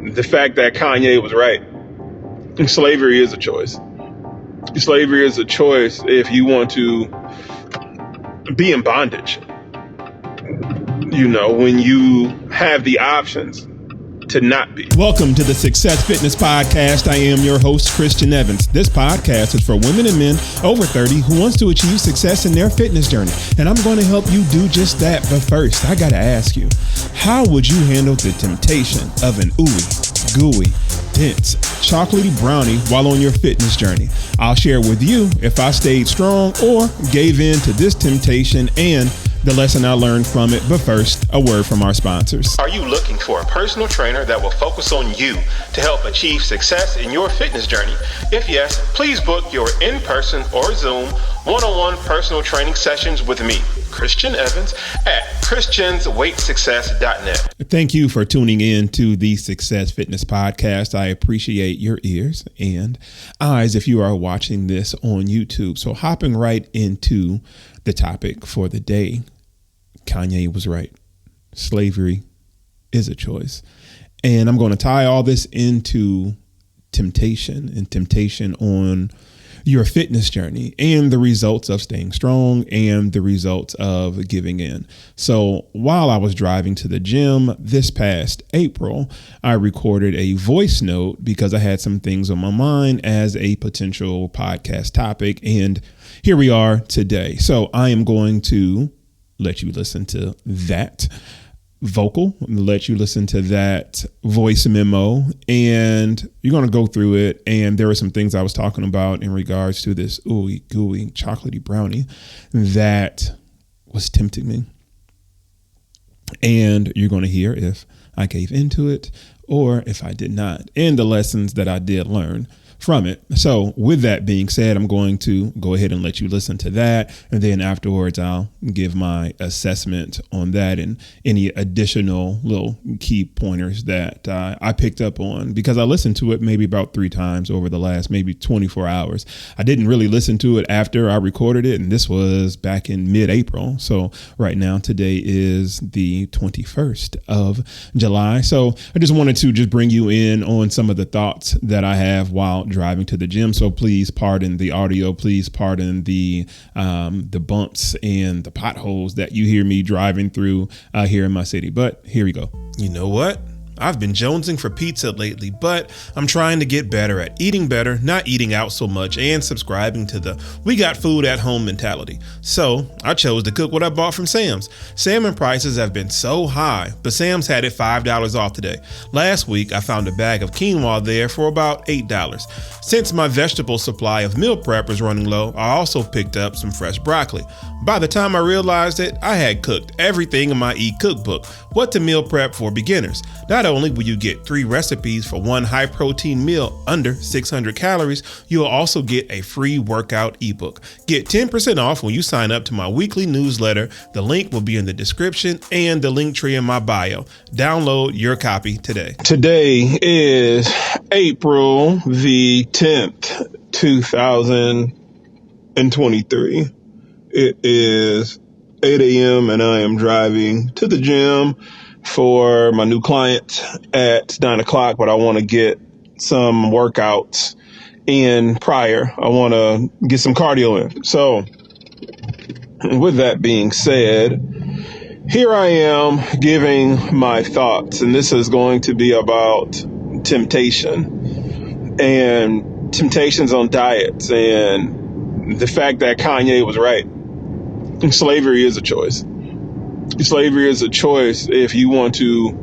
The fact that Kanye was right. Slavery is a choice. Slavery is a choice if you want to be in bondage. When you have the options to not be. Welcome to the Success Fitness Podcast. I am your host, Christian Evans. This podcast is for women and men over 30 who wants to achieve success in their fitness journey. And I'm going to help you do just that. But first, I got to ask you, how would you handle the temptation of an ooey, gooey, dense, chocolatey brownie while on your fitness journey? I'll share with you if I stayed strong or gave in to this temptation and the lesson I learned from it. But first, a word from our sponsors. Are you looking for a personal trainer that will focus on you to help achieve success in your fitness journey? If yes, please book your in-person or Zoom one-on-one personal training sessions with me, Christian Evans, at christiansweightsuccess.net. Thank you for tuning in to the Success Fitness Podcast. I appreciate your ears and eyes if you are watching this on YouTube. So hopping right into the topic for the day, Kanye was right. Slavery is a choice. And I'm going to tie all this into temptation and temptation on your fitness journey and the results of staying strong and the results of giving in. So while I was driving to the gym this past April, I recorded a voice note because I had some things on my mind as a potential podcast topic. And here we are today. So I am going to let you listen to that vocal, let you listen to that voice memo, and you're going to go through it. And there are some things I was talking about in regards to this ooey gooey chocolatey brownie that was tempting me. And you're going to hear if I gave into it or if I did not, and the lessons that I did learn from it. So with that being said, I'm going to go ahead and let you listen to that. And then afterwards, I'll give my assessment on that and any additional little key pointers that I picked up on, because I listened to it maybe about 3 times over the last maybe 24 hours. I didn't really listen to it after I recorded it. And this was back in mid-April. So right now, today is the 21st of July. So I just wanted to just bring you in on some of the thoughts that I have while driving to the gym. So please pardon the audio. Please pardon the bumps and the potholes that you hear me driving through here in my city. But here we go. You know what? I've been jonesing for pizza lately, but I'm trying to get better at eating better, not eating out so much, and subscribing to the we got food at home mentality. So I chose to cook what I bought from Sam's. Salmon prices have been so high, but Sam's had it $5 off today. Last week, I found a bag of quinoa there for about $8. Since my vegetable supply of meal prep was running low, I also picked up some fresh broccoli. By the time I realized it, I had cooked everything in my e-cookbook, What to Meal Prep for Beginners. Not only will you get 3 recipes for one high protein meal under 600 calories, you'll also get a free workout ebook. Get 10% off when you sign up to my weekly newsletter. The link will be in the description and the link tree in my bio. Download your copy today. Today is April the 10th, 2023. It is 8 a.m. and I am driving to the gym for my new client at 9 o'clock, but I want to get some workouts in prior. I want to get some cardio in. So with that being said, here I am giving my thoughts, and this is going to be about temptation and temptations on diets and the fact that Kanye was right. Slavery is a choice. Slavery is a choice if you want to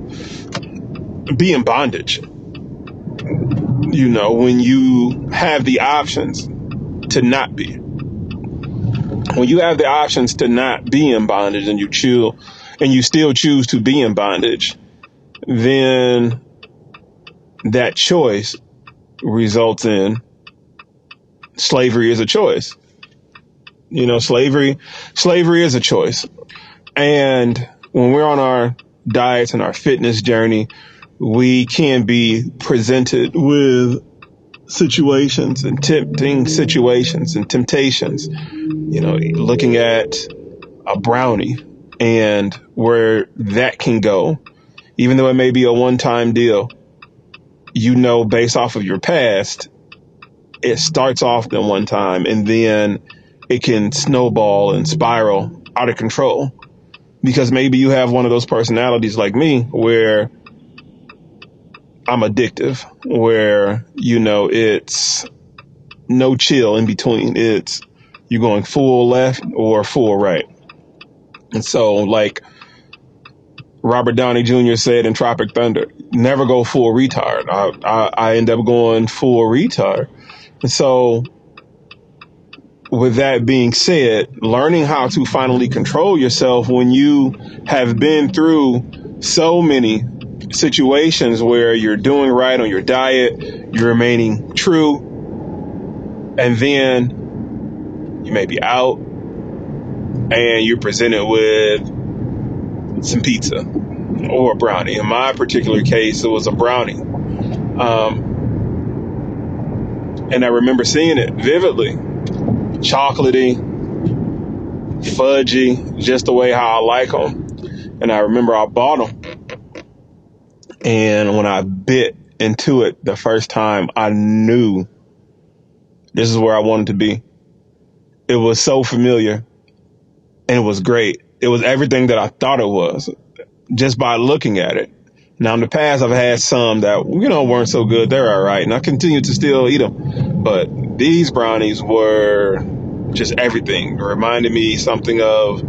be in bondage. When you have the options to not be. When you have the options to not be in bondage and you still choose to be in bondage, then that choice results in slavery is a choice. Slavery is a choice. And when we're on our diets and our fitness journey, we can be presented with situations and tempting situations and temptations, looking at a brownie and where that can go, even though it may be a one-time deal. based off of your past, it starts off in one time and then it can snowball and spiral out of control. Because maybe you have one of those personalities like me where I'm addictive, where, it's no chill in between. It's you're going full left or full right. And so, like Robert Downey Jr. said in Tropic Thunder, never go full retard. I end up going full retard. And so, with that being said, learning how to finally control yourself when you have been through so many situations where you're doing right on your diet, you're remaining true, and then you may be out and you're presented with some pizza or a brownie. In my particular case, it was a brownie. And I remember seeing it vividly. Chocolatey, fudgy, just the way how I like them. And I remember I bought them. And when I bit into it the first time, I knew this is where I wanted to be. It was so familiar and it was great. It was everything that I thought it was just by looking at it. Now, in the past, I've had some that, weren't so good. They're all right. And I continue to still eat them. But these brownies were just everything. It reminded me something of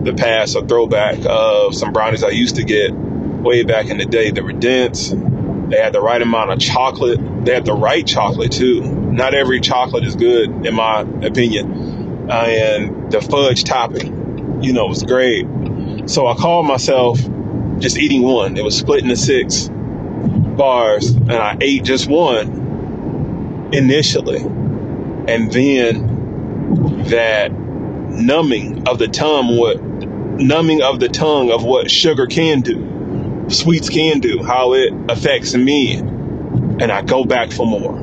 the past, a throwback of some brownies I used to get way back in the day. They were dense. They had the right amount of chocolate. They had the right chocolate, too. Not every chocolate is good, in my opinion. And the fudge topping, was great. So I called myself just eating one. It was split into 6 bars, and I ate just one initially. And then that numbing of the tongue of what sugar can do, sweets can do, how it affects me. And I go back for more.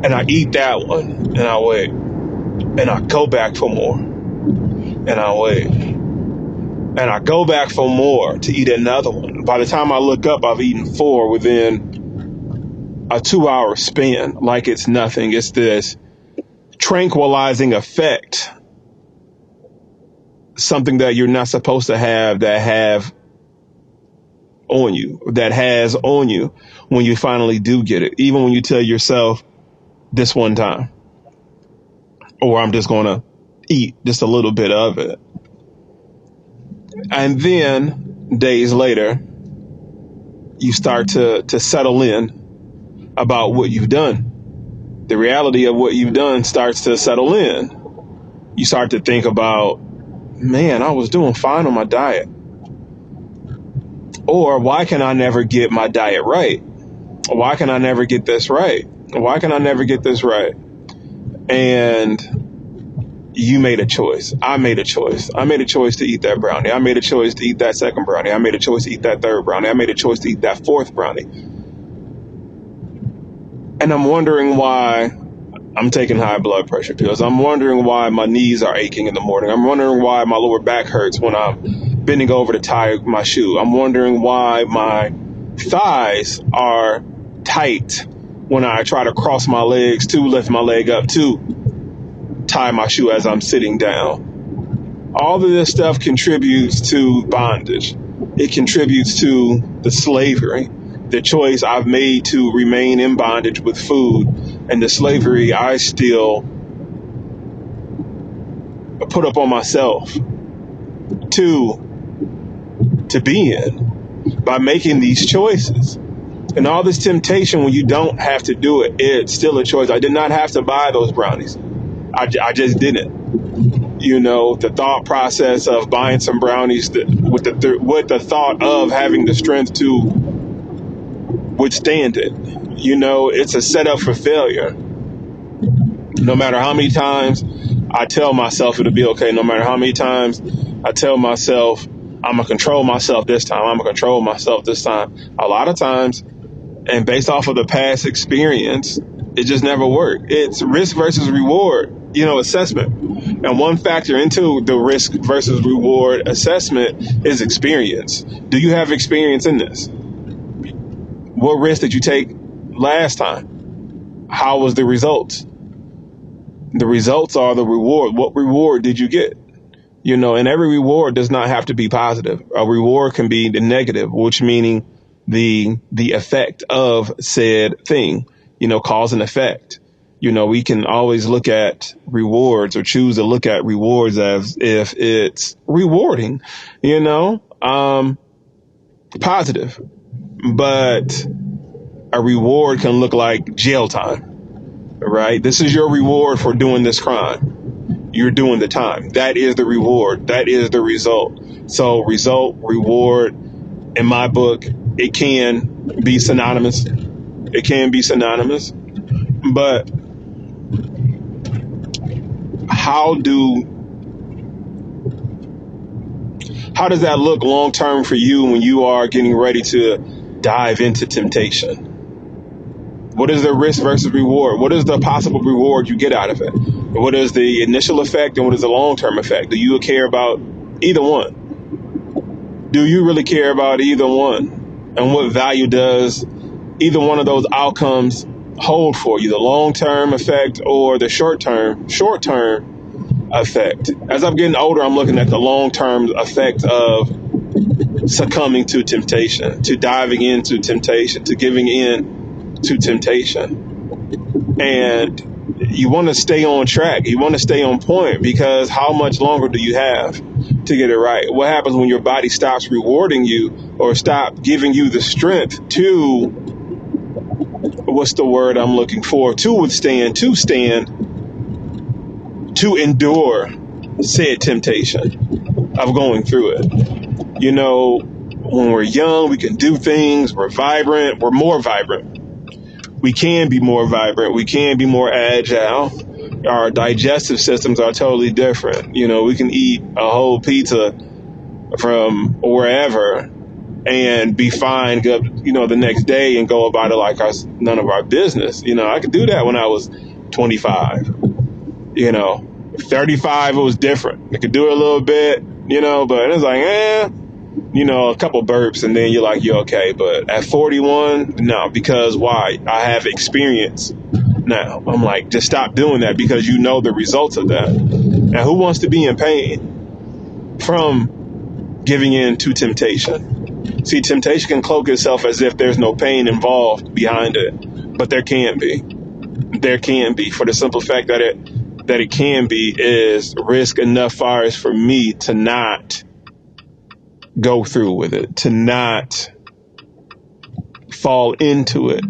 And I eat that one, and I wait. And I go back for more. And I wait. And I go back for more to eat another one. By the time I look up, I've eaten 4 within a 2-hour span. Like it's nothing. It's this tranquilizing effect. Something that you're not supposed to have that has on you when you finally do get it. Even when you tell yourself this one time, or I'm just going to eat just a little bit of it. And then days later, you start to settle in about what you've done. The reality of what you've done starts to settle in. You start to think about, man, I was doing fine on my diet. Or why can I never get my diet right? Why can I never get this right? Why can I never get this right? And you made a choice. I made a choice. I made a choice to eat that brownie. I made a choice to eat that second brownie. I made a choice to eat that third brownie. I made a choice to eat that fourth brownie. And I'm wondering why I'm taking high blood pressure pills. I'm wondering why my knees are aching in the morning. I'm wondering why my lower back hurts when I'm bending over to tie my shoe. I'm wondering why my thighs are tight when I try to cross my legs to lift my leg up to tie my shoe as I'm sitting down. All of this stuff contributes to bondage. It contributes to the slavery, the choice I've made to remain in bondage with food, and the slavery I still put up on myself to be in by making these choices. And all this temptation when you don't have to do it, it's still a choice. I did not have to buy those brownies. I just didn't. The thought process of buying some brownies with the thought of having the strength to withstand it. It's a setup for failure. No matter how many times I tell myself it'll be okay, no matter how many times I tell myself I'm going to control myself this time, I'm going to control myself this time. A lot of times, and based off of the past experience, it just never worked. It's risk versus reward, assessment. And one factor into the risk versus reward assessment is experience. Do you have experience in this? What risk did you take last time? How was the results? The results are the reward. What reward did you get? And every reward does not have to be positive. A reward can be the negative, which meaning the effect of said thing, cause and effect. We can always look at rewards or choose to look at rewards as if it's rewarding, positive. But a reward can look like jail time, right? This is your reward for doing this crime. You're doing the time. That is the reward. That is the result. So result, reward, in my book, it can be synonymous. It can be synonymous. But how does that look long term for you when you are getting ready to dive into temptation? What is the risk versus reward? What is the possible reward you get out of it? What is the initial effect and what is the long-term effect? Do you care about either one? Do you really care about either one? And what value does either one of those outcomes hold for you? The long-term effect or the short-term effect? As I'm getting older, I'm looking at the long-term effect of succumbing to temptation, to diving into temptation, to giving in to temptation. And you want to stay on track. You want to stay on point, because how much longer do you have to get it right? What happens when your body stops rewarding you or stop giving you the strength to, what's the word I'm looking for? To withstand, to stand, to endure said temptation of going through it. When we're young, we can do things. We're vibrant. We're more vibrant. We can be more vibrant. We can be more agile. Our digestive systems are totally different. We can eat a whole pizza from wherever and be fine, the next day and go about it like none of our business. I could do that when I was 25. 35, it was different. I could do it a little bit, but it's like, a couple burps and then you're okay. But at 41, no, because why? I have experience now. I'm like, just stop doing that, because the results of that. Now, who wants to be in pain from giving in to temptation? See, temptation can cloak itself as if there's no pain involved behind it, but there can be. There can be, for the simple fact that it can be is risk enough fires for me to not go through with it, to not fall into it,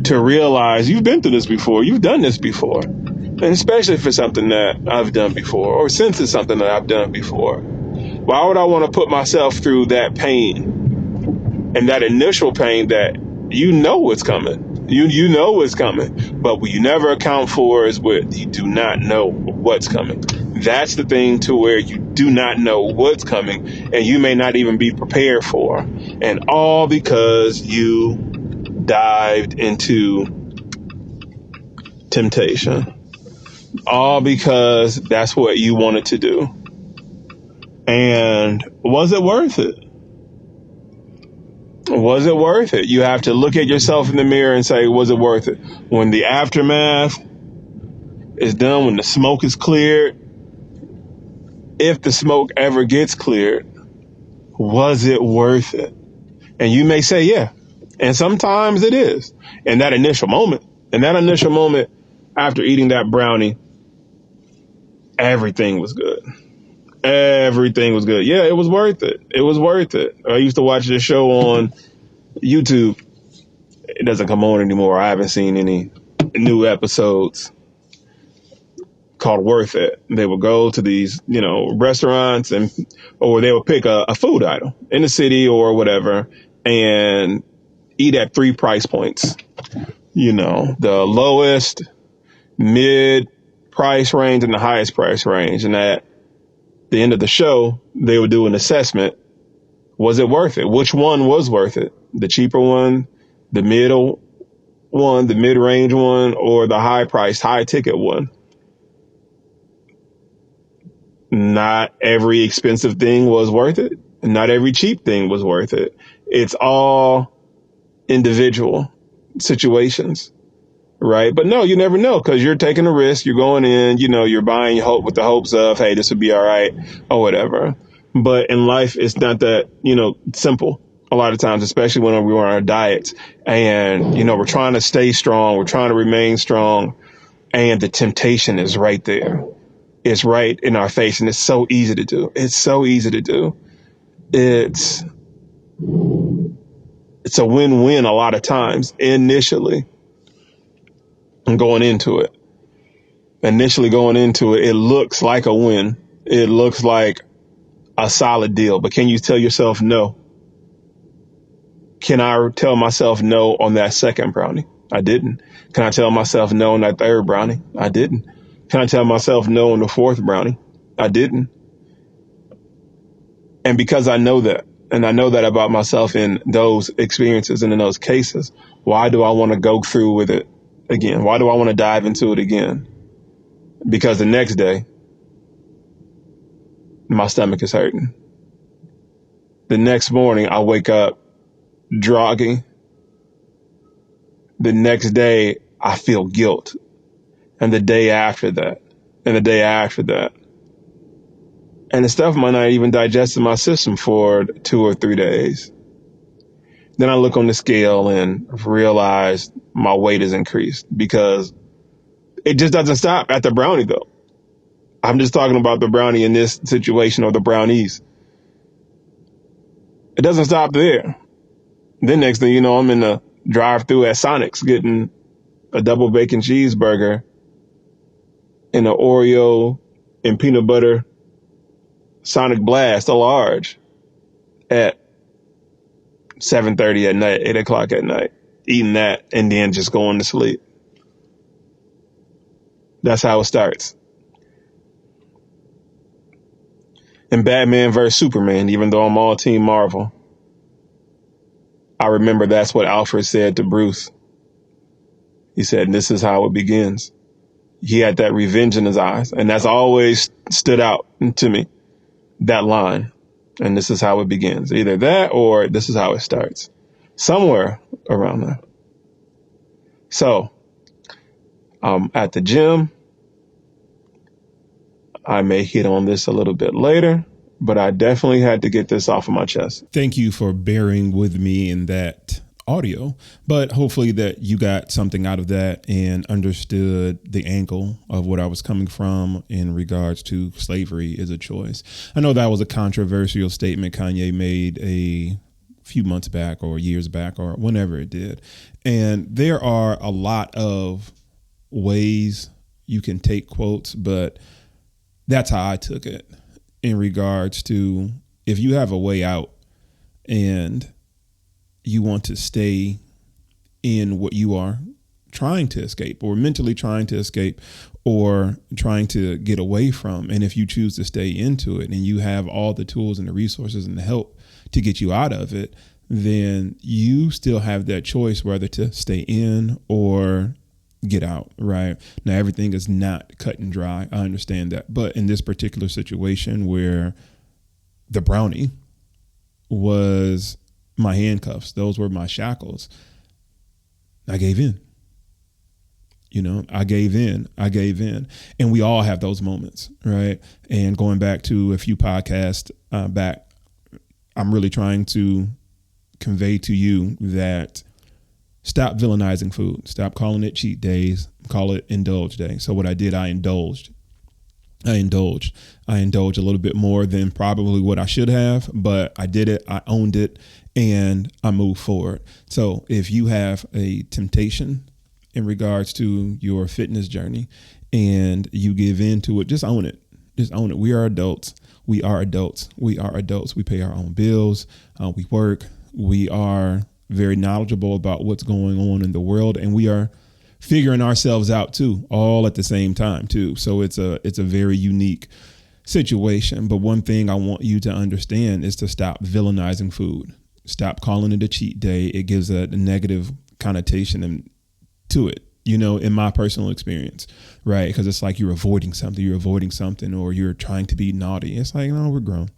to realize you've been through this before, you've done this before, and especially if it's something that I've done before, or since it's something that I've done before. Why would I want to put myself through that pain and that initial pain that it's coming? You know it's coming, but what you never account for is what you do not know what's coming. That's the thing, to where you do not know what's coming and you may not even be prepared for. And all because you dived into temptation. All because that's what you wanted to do. And was it worth it? Was it worth it? You have to look at yourself in the mirror and say, was it worth it? When the aftermath is done, when the smoke is cleared, if the smoke ever gets cleared, was it worth it? And you may say, yeah. And sometimes it is. In that initial moment, after eating that brownie, everything was good. Everything was good. Yeah, it was worth it. It was worth it. I used to watch this show on YouTube. It doesn't come on anymore. I haven't seen any new episodes, called Worth It. They would go to these, restaurants or they would pick a food item in the city or whatever and eat at 3 price points. The lowest, mid price range and the highest price range. And at the end of the show, they would do an assessment. Was it worth it? Which one was worth it? The cheaper one, the middle one, the mid-range one, or the high-priced, high-ticket one? Not every expensive thing was worth it. Not every cheap thing was worth it. It's all individual situations, right? But no, you never know, because you're taking a risk. You're going in, you're buying hope with the hopes of, hey, this will be all right or whatever. But in life, it's not that, simple a lot of times, especially when we're on our diets and, we're trying to stay strong. We're trying to remain strong. And the temptation is right there. It's right in our face. And it's so easy to do. It's so easy to do. It's a win-win a lot of times initially going into it. It looks like a win. It looks like a solid deal. But can you tell yourself no? Can I tell myself no on that second brownie? I didn't. Can I tell myself no on that third brownie? I didn't. Can I tell myself no on the fourth brownie? I didn't. And because I know that, and I know that about myself in those experiences and in those cases, why do I want to go through with it again? Why do I want to dive into it again? Because the next day, my stomach is hurting. The next morning, I wake up groggy. The next day, I feel guilt. And the day after that, and the day after that. And the stuff might not even digest in my system for 2 or 3 days. Then I look on the scale and realize my weight has increased, because it just doesn't stop at the brownie, though. I'm just talking about the brownie in this situation, or the brownies. It doesn't stop there. Then next thing you know, I'm in the drive-thru at Sonic's getting a double bacon cheeseburger and an Oreo and peanut butter Sonic Blast, a large, at 7:30 at night, 8 o'clock at night, eating that and then just going to sleep. That's how it starts. And Batman vs. Superman, even though I'm all Team Marvel, I remember that's what Alfred said to Bruce. He said, this is how it begins. He had that revenge in his eyes. And that's always stood out to me, that line. And this is how it begins. Either that or this is how it starts. Somewhere around there. So, at the gym. I may hit on this a little bit later, but I definitely had to get this off of my chest. Thank you for bearing with me in that audio, but hopefully that you got something out of that and understood the angle of what I was coming from in regards to slavery is a choice. I know that was a controversial statement Kanye made a few months back or years back or whenever it did. And there are a lot of ways you can take quotes, but that's how I took it in regards to, if you have a way out and you want to stay in what you are trying to escape or mentally trying to escape or trying to get away from, and if you choose to stay into it and you have all the tools and the resources and the help to get you out of it, then you still have that choice whether to stay in or get out, right? Now, everything is not cut and dry. I understand that. But in this particular situation where the brownie was my handcuffs, those were my shackles, I gave in. I gave in. And we all have those moments, right? And going back to a few podcasts back, I'm really trying to convey to you that stop villainizing food. Stop calling it cheat days. Call it indulge day. So what I did, I indulged a little bit more than probably what I should have, but I did it. I owned it and I moved forward. So if you have a temptation in regards to your fitness journey and you give in to it, just own it. Just own it. We are adults. We pay our own bills. We work. We are very knowledgeable about what's going on in the world, and we are figuring ourselves out too, all at the same time too. So it's a very unique situation. But one thing I want you to understand is to stop villainizing food. Stop calling it a cheat day. It gives a negative connotation to it, in my personal experience, right? Because it's like you're avoiding something, or you're trying to be naughty. It's like, no, we're grown.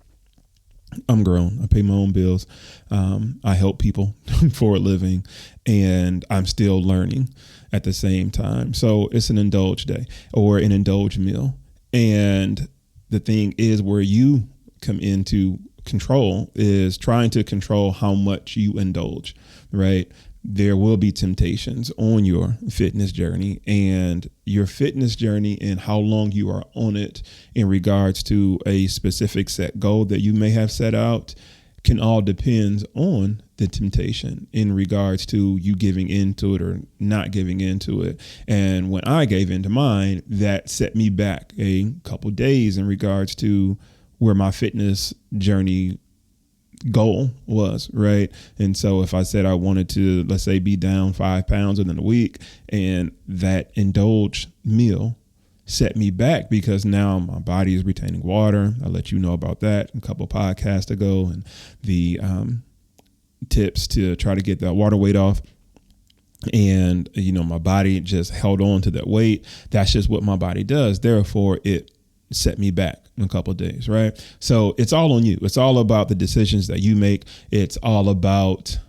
I'm grown. I pay my own bills. I help people for a living, and I'm still learning at the same time. So it's an indulge day or an indulge meal. And the thing is, where you come into control is trying to control how much you indulge, right? There will be temptations on your fitness journey, and your fitness journey and how long you are on it in regards to a specific set goal that you may have set out can all depend on the temptation in regards to you giving into it or not giving into it. And when I gave into mine, that set me back a couple days in regards to where my fitness journey goal was, right? And so if I said I wanted to, let's say, be down 5 pounds within a week, and that indulge meal set me back because now my body is retaining water. I let you know about that a couple podcasts ago, and the tips to try to get that water weight off. And, my body just held on to that weight. That's just what my body does. Therefore, it set me back in a couple of days, right? So it's all on you. It's all about the decisions that you make. It's all about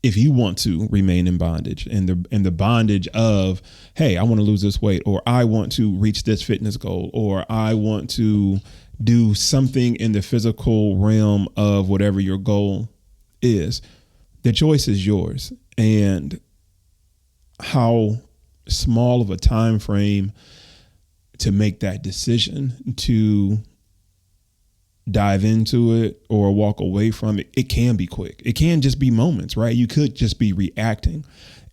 if you want to remain in bondage and the bondage of, hey, I want to lose this weight, or I want to reach this fitness goal, or I want to do something in the physical realm of whatever your goal is. The choice is yours. And how small of a time frame to make that decision to dive into it or walk away from it, it can be quick. It can just be moments, right? You could just be reacting.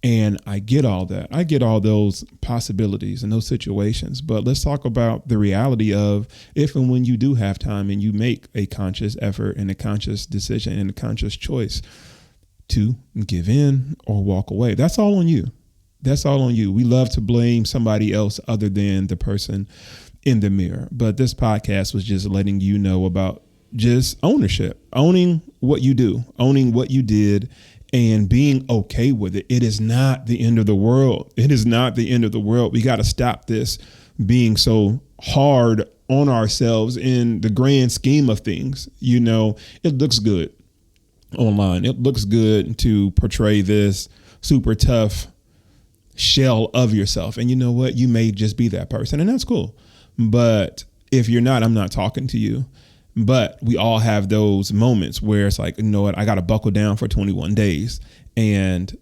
And I get all that. I get all those possibilities and those situations. But let's talk about the reality of if and when you do have time and you make a conscious effort and a conscious decision and a conscious choice to give in or walk away. That's all on you. That's all on you. We love to blame somebody else other than the person in the mirror. But this podcast was just letting you know about just ownership, owning what you do, owning what you did, and being okay with it. It is not the end of the world. It is not the end of the world. We got to stop this being so hard on ourselves in the grand scheme of things. It looks good online. It looks good to portray this super tough shell of yourself. And you know what? You may just be that person, and that's cool. But if you're not, I'm not talking to you. But we all have those moments where it's like, you know what? I got to buckle down for 21 days. And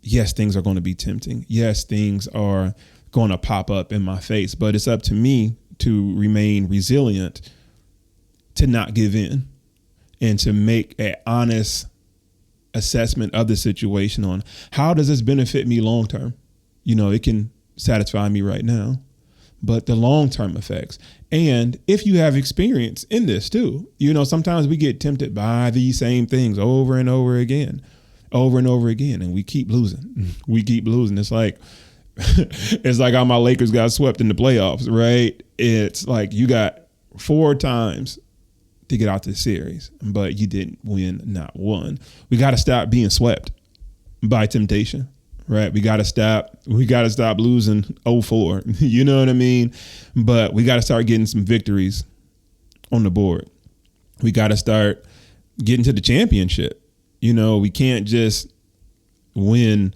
yes, things are going to be tempting. Yes, things are going to pop up in my face, but it's up to me to remain resilient, to not give in, and to make an honest assessment of the situation on how does this benefit me long term. It can satisfy me right now, but the long-term effects. And if you have experience in this too, sometimes we get tempted by these same things over and over again, and we keep losing. We keep losing. It's like how my Lakers got swept in the playoffs, right? It's like you got 4 times to get out the series, but you didn't win not one. We got to stop being swept by temptation. Right. We got to stop losing 0-4. You know what I mean? But we got to start getting some victories on the board. We got to start getting to the championship. We can't just win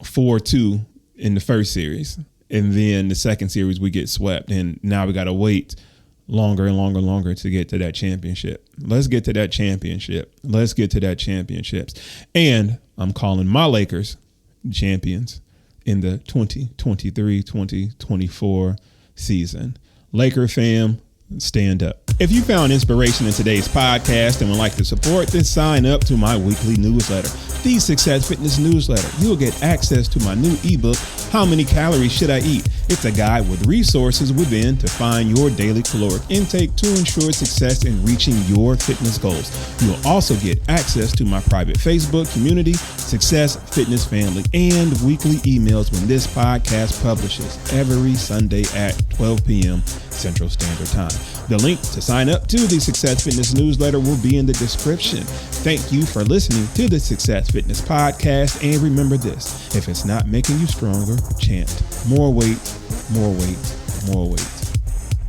4-2 in the first series, and then the second series we get swept. And now we got to wait longer and longer to get to that championship. Let's get to that championship. Let's get to that championships. And I'm calling my Lakers champions in the 2023-2024 season. Laker fam, stand up. If you found inspiration in today's podcast and would like to support, then sign up to my weekly newsletter, the Success Fitness Newsletter. You'll get access to my new ebook, How Many Calories Should I Eat? It's a guide with resources within to find your daily caloric intake to ensure success in reaching your fitness goals. You'll also get access to my private Facebook community, Success Fitness Family, and weekly emails when this podcast publishes every Sunday at 12 p.m. Central Standard Time. The link to sign up to the Success Fitness Newsletter will be in the description. Thank you for listening to the Success Fitness Podcast. And remember this, if it's not making you stronger, chant more weight, more weight, more weight.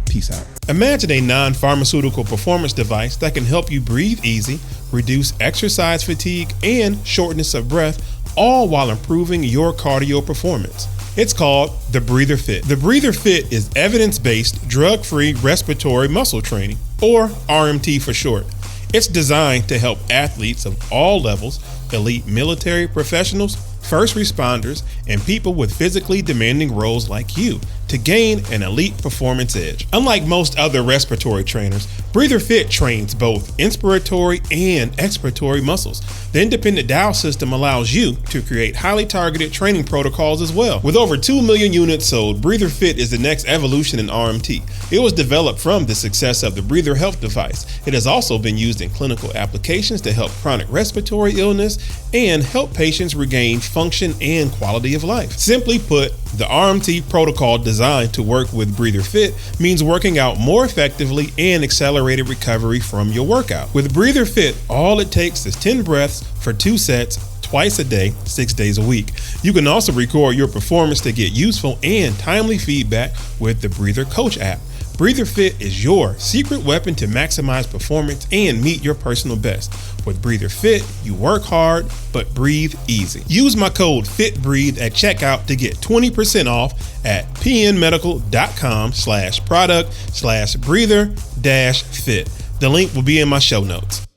Peace out. Imagine a non-pharmaceutical performance device that can help you breathe easy, reduce exercise fatigue, and shortness of breath, all while improving your cardio performance. It's called the Breather Fit. The Breather Fit is evidence-based, drug-free respiratory muscle training, or RMT for short. It's designed to help athletes of all levels, elite military professionals, first responders, and people with physically demanding roles like you to gain an elite performance edge. Unlike most other respiratory trainers, Breather Fit trains both inspiratory and expiratory muscles. The independent dial system allows you to create highly targeted training protocols as well. With over 2 million units sold, Breather Fit is the next evolution in RMT. It was developed from the success of the Breather Health device. It has also been used in clinical applications to help chronic respiratory illness and help patients regain function and quality of life. Simply put, the RMT protocol designed to work with Breather Fit means working out more effectively and accelerated recovery from your workout. With Breather Fit, all it takes is 10 breaths for 2 sets, twice a day, 6 days a week. You can also record your performance to get useful and timely feedback with the Breather Coach app. Breather Fit is your secret weapon to maximize performance and meet your personal best. With Breather Fit, you work hard, but breathe easy. Use my code FITBREATHE at checkout to get 20% off at pnmedical.com/product/breather-fit. The link will be in my show notes.